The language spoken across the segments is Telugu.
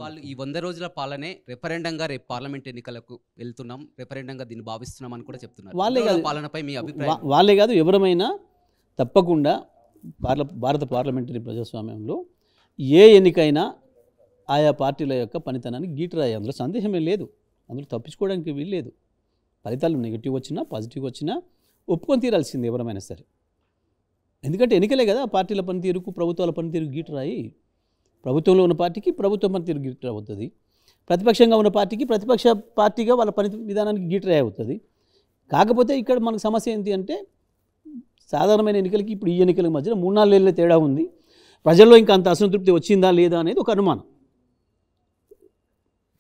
వాళ్ళు ఈ 100 రోజుల పాలనే రెఫరెండంగా రేపు పార్లమెంట్ ఎన్నికలకు వెళ్తున్నాం, రెఫరెండంగా దీన్ని భావిస్తున్నాం అని కూడా చెప్తున్నారు. వాళ్ళే కాదు, పాలనపై మీ అభిప్రాయం? వాళ్ళే కాదు, ఎవరమైనా తప్పకుండా భారత పార్లమెంటరీ ప్రజాస్వామ్యంలో ఏ ఎన్నికైనా ఆయా పార్టీల యొక్క పనితనాన్ని గీటరాయి, అందులో సందేహమే లేదు, అందులో తప్పించుకోవడానికి వీల్లేదు. ఫలితాలు నెగిటివ్ వచ్చినా పాజిటివ్ వచ్చినా ఒప్పుకొని తీరాల్సింది ఎవరమైనా సరే. ఎందుకంటే ఎన్నికలే కదా పార్టీల పనితీరుకు ప్రభుత్వాల పనితీరు గీటరాయి. ప్రభుత్వంలో ఉన్న పార్టీకి ప్రభుత్వ పనితీరు గీటరాయి అవుతుంది, ప్రతిపక్షంగా ఉన్న పార్టీకి ప్రతిపక్ష పార్టీగా వాళ్ళ పని విధానానికి గీటరాయి అవుతుంది. కాకపోతే ఇక్కడ మనకు సమస్య ఏంటి అంటే సాధారణమైన ఎన్నికలకి ఇప్పుడు ఈ ఎన్నికల మధ్యన 3-4 ఏళ్ళ తేడా ఉంది. ప్రజల్లో ఇంకా అంత అసంతృప్తి వచ్చిందా లేదా అనేది ఒక అనుమానం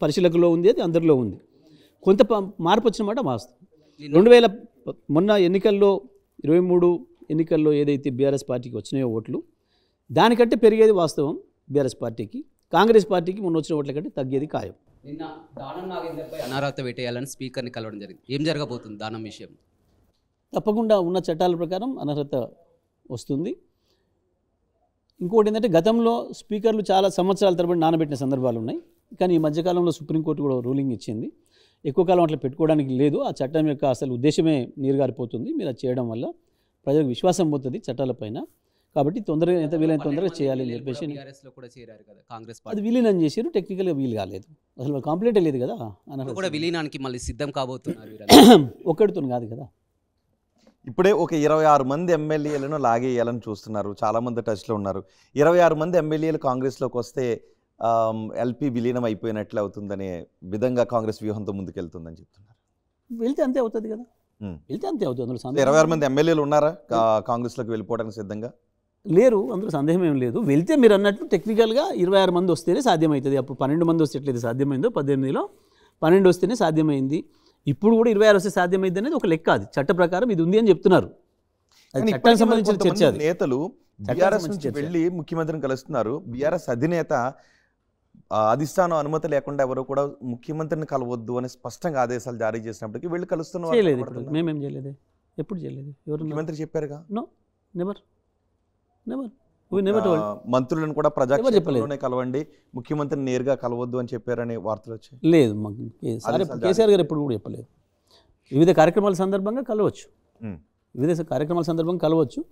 పరిశీలకుల్లో ఉంది, అది అందరిలో ఉంది. కొంత మార్పు వచ్చిన మాట వాస్తవం. 2000 మొన్న ఎన్నికల్లో 23 ఎన్నికల్లో ఏదైతే బీఆర్ఎస్ పార్టీకి వచ్చినాయో ఓట్లు దానికంటే పెరిగేది వాస్తవం బీఆర్ఎస్ పార్టీకి. కాంగ్రెస్ పార్టీకి మొన్న వచ్చిన ఓట్ల కంటే తగ్గేది ఖాయం. నిన్న దానం నాగేందర్పై అనర్హత వేటేయాలని స్పీకర్ని కలవడం జరిగింది. ఏం జరగబోతుంది దానం విషయం? తప్పకుండా ఉన్న చట్టాల ప్రకారం అనర్హత వస్తుంది. ఇంకోటి ఏంటంటే గతంలో స్పీకర్లు చాలా సంవత్సరాల తరబడి నానబెట్టిన సందర్భాలు ఉన్నాయి. కానీ ఈ మధ్యకాలంలో సుప్రీంకోర్టు కూడా రూలింగ్ ఇచ్చింది, ఎక్కువ కాలం అట్లా పెట్టుకోవడానికి లేదు. ఆ చట్టం యొక్క అసలు ఉద్దేశమే నీరుగారిపోతుంది. మీరు అది చేయడం వల్ల ప్రజలకు విశ్వాసం పోతుంది చట్టాలపైన. కాబట్టి తొందరగా ఎంత వీలైన తొందరగా చేయాలి అని చెప్పేసి అది విలీనం చేశారు. టెక్నికల్గా వీలు కాలేదు, అసలు కంప్లీట్ లేదు కదా. కూడా విలీనానికి మళ్ళీ సిద్ధం కాబోతున్నారు. ఒక్కడితో కాదు కదా. ఇప్పుడే ఒక 26 మంది ఎమ్మెల్యేలను లాగేయాలని చూస్తున్నారు, చాలామంది టచ్లో ఉన్నారు. 26 మంది ఎమ్మెల్యేలు కాంగ్రెస్లోకి వస్తే ఎల్పీ విలీనం అయిపోయినట్లే అవుతుందనే విధంగా కాంగ్రెస్ వ్యూహంతో ముందుకెళ్తుందని చెప్తున్నారు. వెళ్తే అంతే అవుతుంది కదా, వెళ్తే అంతే అవుతుంది. అందులో 26 మంది ఎమ్మెల్యేలు ఉన్నారా కాంగ్రెస్లోకి వెళ్ళిపోవడానికి సిద్ధంగా? లేరు, అందులో సందేహం ఏం లేదు. వెళ్తే మీరు అన్నట్లు టెక్నికల్గా 26 మంది వస్తేనే సాధ్యమవుతుంది. అప్పుడు 12 మంది వస్తే ఎట్లయితే సాధ్యమైందో 18లో 12 వస్తేనే సాధ్యమైంది. ఇప్పుడు కూడా 26 వస్తే సాధ్యమైంది అనేది ఒక లెక్క. అది చట్ట ప్రకారం ఇది ఉంది అని చెప్తున్నారు. అది చట్టానికి సంబంధించిన చర్చ. నేతలు బీఆర్ఎస్ నుంచి వెళ్ళి ముఖ్యమంత్రిని కలుస్తున్నారు. బీఆర్ఎస్ అధినేత అధిష్టానం అనుమతి లేకుండా ఎవరు కూడా ముఖ్యమంత్రిని కలవద్దు అని స్పష్టంగా ఆదేశాలు జారీ చేసినప్పటికీ వెళ్ళి కలుస్తున్నారు. చేయలేదు, మేమేం చేయలేదు, ఎప్పుడు చేయలేదు. ఎవరు ముఖ్యమంత్రి చెప్పారుగా? No, never. మంత్రులను కూడా ప్రజాక్షేత్రంలోనే కలవండి, ముఖ్యమంత్రిని నేరుగా కలవద్దు అని చెప్పారని వార్తలు వచ్చాయి. లేదు, కేసీఆర్ గారు ఎప్పుడు కూడా చెప్పలేదు. వివిధ కార్యక్రమాల సందర్భంగా కలవచ్చు,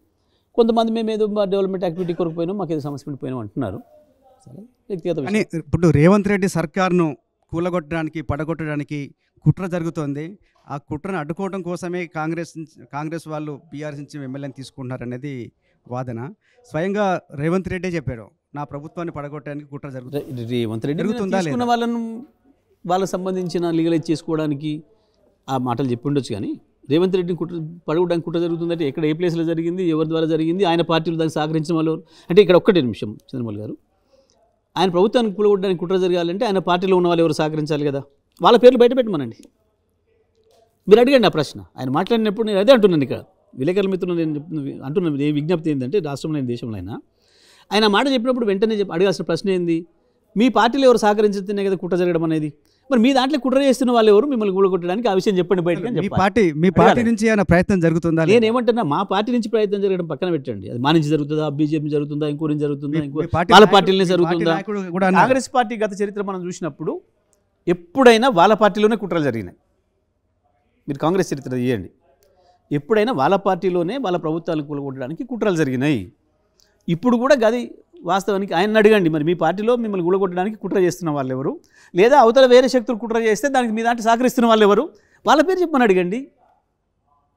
కొంతమంది మేము ఏదో డెవలప్మెంట్ యాక్టివిటీ కొరకు పోయినాం, మాకు ఏదో సమస్య పోయినాం అంటున్నారు. కానీ ఇప్పుడు రేవంత్ రెడ్డి సర్కార్ను కూలగొట్టడానికి పడగొట్టడానికి కుట్ర జరుగుతోంది. ఆ కుట్రను అడ్డుకోవడం కోసమే కాంగ్రెస్ వాళ్ళు బీఆర్ఎస్ నుంచి ఎమ్మెల్యేని తీసుకుంటున్నారనేది వాదన. స్వయంగా రేవంత్ రెడ్డి చెప్పాడు, నా ప్రభుత్వాన్ని పడగొట్టడానికి కుట్ర జరుగుతుంది. రేవంత్ రెడ్డి తీసుకున్న వాళ్ళను వాళ్ళకి సంబంధించిన లీగలైజ్ చేసుకోవడానికి ఆ మాటలు చెప్పి ఉండొచ్చు. కానీ రేవంత్ రెడ్డిని పడగొట్టడానికి కుట్ర జరుగుతుందంటే ఎక్కడ, ఏ ప్లేస్లో జరిగింది, ఎవరి ద్వారా జరిగింది, ఆయన పార్టీలు దానికి సహకరించిన వాళ్ళు అంటే ఇక్కడ ఒక్కటే నిమిషం చంద్రబాబు గారు, ఆయన ప్రభుత్వానికి కూలగొట్టడానికి కుట్ర జరగాలంటే ఆయన పార్టీలో ఉన్న వాళ్ళు ఎవరు సహకరించాలి కదా. వాళ్ళ పేర్లు బయట పెట్టమనండి, మీరు అడిగండి ఆ ప్రశ్న. ఆయన మాట్లాడినప్పుడు నేను అదే అంటున్నాను, ఇక్కడ విలేకరుల మిత్రులు నేను అంటున్నాను, ఏ విజ్ఞప్తి ఏంటంటే రాష్ట్రంలో దేశంలో ఆయన మాట చెప్పినప్పుడు వెంటనే అడగాల్సిన ప్రశ్న ఏంది, మీ పార్టీలో ఎవరు సహకరించితేనే కదా కుట్ర జరగడం అనేది. మరి మీ దాంట్లో కుట్ర చేస్తున్న వాళ్ళు ఎవరు, మిమ్మల్ని కూలగొట్టడానికి ఆ విషయం చెప్పండి బయటకు. మీ పార్టీ నుంచి ఏమైనా ప్రయత్నం జరుగుతుందా? నేను ఏమంటున్నా, మా పార్టీ నుంచి ప్రయత్నం జరగడం పక్కన పెట్టండి, అది మా నుంచి జరుగుతుందా, బీజేపీ జరుగుతుందా, ఇంకో నుంచి జరుగుతుందా, వాళ్ళ పార్టీలనే జరుగుతుందా. కాంగ్రెస్ పార్టీ గత చరిత్ర మనం చూసినప్పుడు ఎప్పుడైనా వాళ్ళ పార్టీలోనే కుట్రలు జరిగినాయి. మీరు కాంగ్రెస్ చరిత్ర తీయండి, ఎప్పుడైనా వాళ్ళ పార్టీలోనే వాళ్ళ ప్రభుత్వాలను కూలగొట్టడానికి కుట్రలు జరిగినాయి. ఇప్పుడు కూడా గది వాస్తవానికి ఆయన అడగండి, మరి మీ పార్టీలో మిమ్మల్ని కూలగొట్టడానికి కుట్ర చేస్తున్న వాళ్ళు ఎవరు, లేదా అవతల వేరే శక్తులు కుట్ర చేస్తే దానికి మీ దాంట్లో సహకరిస్తున్న వాళ్ళు ఎవరు, వాళ్ళ పేరు చెప్పమని అడగండి.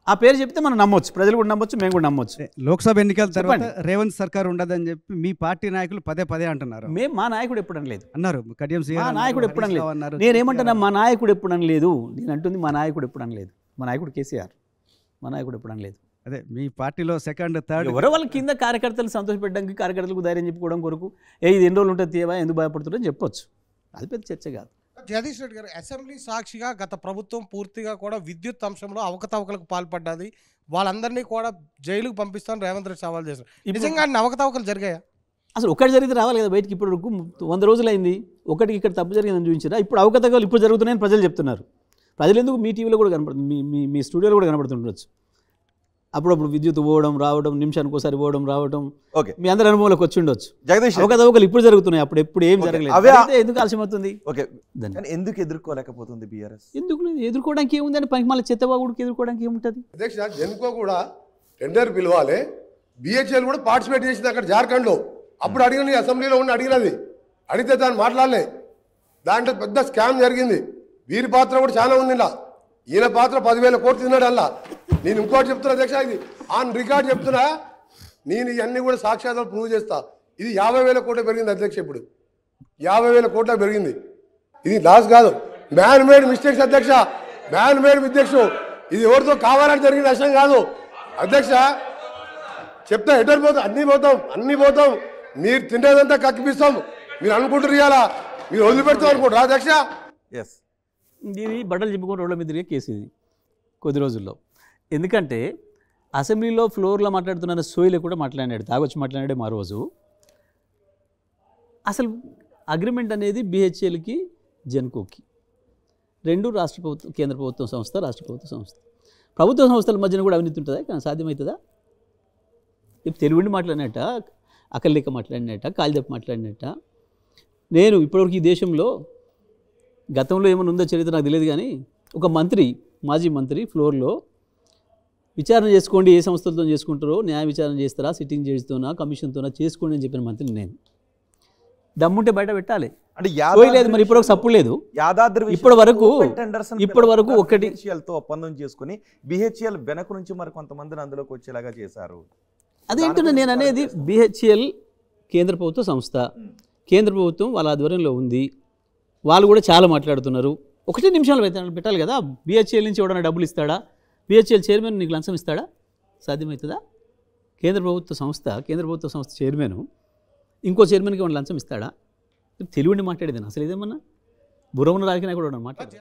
ఆ పేరు చెప్తే మనం నమ్మొచ్చు, ప్రజలు కూడా నమ్మొచ్చు, మేము కూడా నమ్మొచ్చు. లోక్సభ ఎన్నికల తర్వాత రేవంత్ సర్కార్ ఉండదని చెప్పి మీ పార్టీ నాయకులు పదే అంటున్నారు. మా నాయకుడు ఎప్పుడు అనలేదు అన్నారు, మా నాయకుడు ఎప్పుడు అనలేదు. నేనేమంటున్నా, మా నాయకుడు ఎప్పుడు అనలేదు, నేను అంటుంది మా నాయకుడు ఎప్పుడు అనలేదు. మా నాయకుడు కేసీఆర్, మా నాయకుడు ఎప్పుడు అనలేదు. అదే మీ పార్టీలో సెకండ్ థర్డ్ ఎవరో వాళ్ళ కింద కార్యకర్తలు సంతోషపెట్టడానికి, కార్యకర్తలకు ధైర్యం చెప్పుకోవడం కొరకు ఇది ఎన్ని రోజులు ఉంటుంది తీయవా, ఎందుకు భయపడుతుందని చెప్పొచ్చు. అది పెద్ద చర్చ కాదు. జగదీష్ రెడ్డి గారు, అసెంబ్లీ సాక్షిగా గత ప్రభుత్వం పూర్తిగా కూడా విద్యుత్ అంశంలో అవకతవకలకు పాల్పడ్డది, వాళ్ళందరినీ కూడా జైలుకు పంపిస్తాను రేవంత్ రెడ్డి సవాల్ చేశారు. నిజంగా అవకతవకలు జరిగాయా? అసలు ఒకటి జరిగితే రావాలి కదా బయటికి. ఇప్పుడు 100 రోజులైంది, ఒకటికి ఇక్కడ తప్పు జరిగిందని చూపించారా. ఇప్పుడు అవకతవకలు ఇప్పుడు జరుగుతున్నాయని ప్రజలు చెప్తున్నారు. ప్రజలు ఎందుకు మీ టీవీలో కూడా కనపడుతుంది, మీ స్టూడియోలో కూడా కనపడుతుండొచ్చు. అప్పుడప్పుడు విద్యుత్ పోవడం రావడం, నిమిషానికి ఒకసారి పోవడం రావడం, ఓకే మీ అందరి అనుభవంలోకి వచ్చి ఉండొచ్చు. జగదీష్ అవకతవకలు ఇప్పుడు జరుగుతున్నాయి, అప్పుడు ఎప్పుడు ఏం ఓకే. జరగలేదు. అవే అయితే ఎందుకు ఆలస్యం అవుతుంది? ఓకే దాన్ని కానీ ఎందుకు ఎదుర్కోలేకపోతుంది బీఆర్ఎస్? ఎందుకు లేదు? ఎదుర్కోవడానికి ఏముందని పనికి మళ్ళీ చెత్తబాగుడికి ఎదుర్కోవడానికి ఏముంటుంది? అధ్యక్ష జెన్కో కూడా టెండర్ పిలవాలి. బిహెచ్ఎల్ కూడా పార్టిసిపేట్ చేసింది అక్కడ జార్ఖండ్లో. అప్పుడు అడిగిన అసెంబ్లీలో ఉండి అడిగినది, అడిగితే దాన్ని మాట్లాడలే. దాంట్లో పెద్ద స్కామ్ జరిగింది. వీరి పాత్ర కూడా చాలా ఉంది ఇలా. ఈయన పాత్ర 10,000 కోట్లు తిన్నాడు అలా. నేను ఇంకోటి చెప్తున్నా అధ్యక్ష, ఇది ఆన్ రికార్డ్ చెప్తున్నా, నేను ఇవన్నీ కూడా సాక్ష్యాధారాలు ప్రూవ్ చేస్తా. ఇది 50,000 కోట్లు పెరిగింది అధ్యక్ష. ఇప్పుడు 50,000 కోట్ల పెరిగింది. ఇది లాస్ కాదు, మ్యాన్ మేడ్ మిస్టేక్స్ అధ్యక్ష, మ్యాన్ మేడ్ మిస్టేక్స్. ఇది ఎవరితో కావాలని జరిగిన నష్టం కాదు అధ్యక్ష. చెప్తా ఎటర్ పోతాం, అన్నీ పోతాం. మీరు తిండేదంతా కక్కిపిస్తాం. మీరు అనుకుంటారు ఇవాళ మీరు వదిలిపెడతాం అనుకుంటారు అధ్యక్ష. ఎస్ ఇది బట్టలు చెప్పుకొని రోడ్ల మీద తిరిగే కేసు ఇది కొద్ది రోజుల్లో. ఎందుకంటే అసెంబ్లీలో ఫ్లోర్లో మాట్లాడుతున్న సోయిలో కూడా మాట్లాడాడు, తాగొచ్చి మాట్లాడాడే మా రోజు. అసలు అగ్రిమెంట్ అనేది బిహెచ్ఎల్కి జెన్కోకి రెండు రాష్ట్ర ప్రభుత్వం, కేంద్ర ప్రభుత్వం సంస్థ, రాష్ట్ర ప్రభుత్వ సంస్థ. ప్రభుత్వ సంస్థల మధ్యన కూడా అవినీతి ఉంటుందా? కానీ సాధ్యమవుతుందా? ఇప్పుడు తెలుగుండి మాట్లాడినట్ట, అకల్లిక మాట్లాడినట్ట, కాలిదప్ప మాట్లాడినట్ట. నేను ఇప్పటివరకు ఈ దేశంలో గతంలో ఏమైనా ఉందో చరిత్ర నాకు తెలియదు, కానీ ఒక మంత్రి, మాజీ మంత్రి ఫ్లోర్లో విచారణ చేసుకోండి, ఏ సంస్థలతో చేసుకుంటారో, న్యాయ విచారణ చేస్తారా, సిట్టింగ్ జడ్జితోనా, కమిషన్తోనా చేసుకోండి అని చెప్పిన మంత్రిని నేను. దమ్ముంటే బయట పెట్టాలి. అంటే లేదు మరి ఇప్పటివరకు సప్పుడు లేదు. యాదాద్రి ఇప్పటి వరకు ఒకటి తో ఒప్పందం చేసుకుని బిహెచ్ఎల్ వెనక నుంచి మరి కొంతమందిని అందులోకి వచ్చేలాగా చేశారు. అదేంటంటే నేను అనేది, బిహెచ్ఎల్ కేంద్ర ప్రభుత్వ సంస్థ, కేంద్ర ప్రభుత్వం వాళ్ళ ఆధ్వర్యంలో ఉంది. వాళ్ళు కూడా చాలా మాట్లాడుతున్నారు. 1 నిమిషాలు పెట్టాలి కదా. బిహెచ్ఎల్ నుంచి ఎవడన్నా డబ్బులు ఇస్తాడా? బిహెచ్ఎల్ చైర్మన్ నీకు లంచం ఇస్తాడా? సాధ్యమవుతుందా? కేంద్ర ప్రభుత్వ సంస్థ చైర్మన్ ఇంకో చైర్మన్కి ఏమైనా లంచం ఇస్తాడా? తెలివిండి మాట్లాడేది అసలు ఇదేమన్నా బుర్రమున్న రాజకీయ నాయకుడు మాట్లాడు.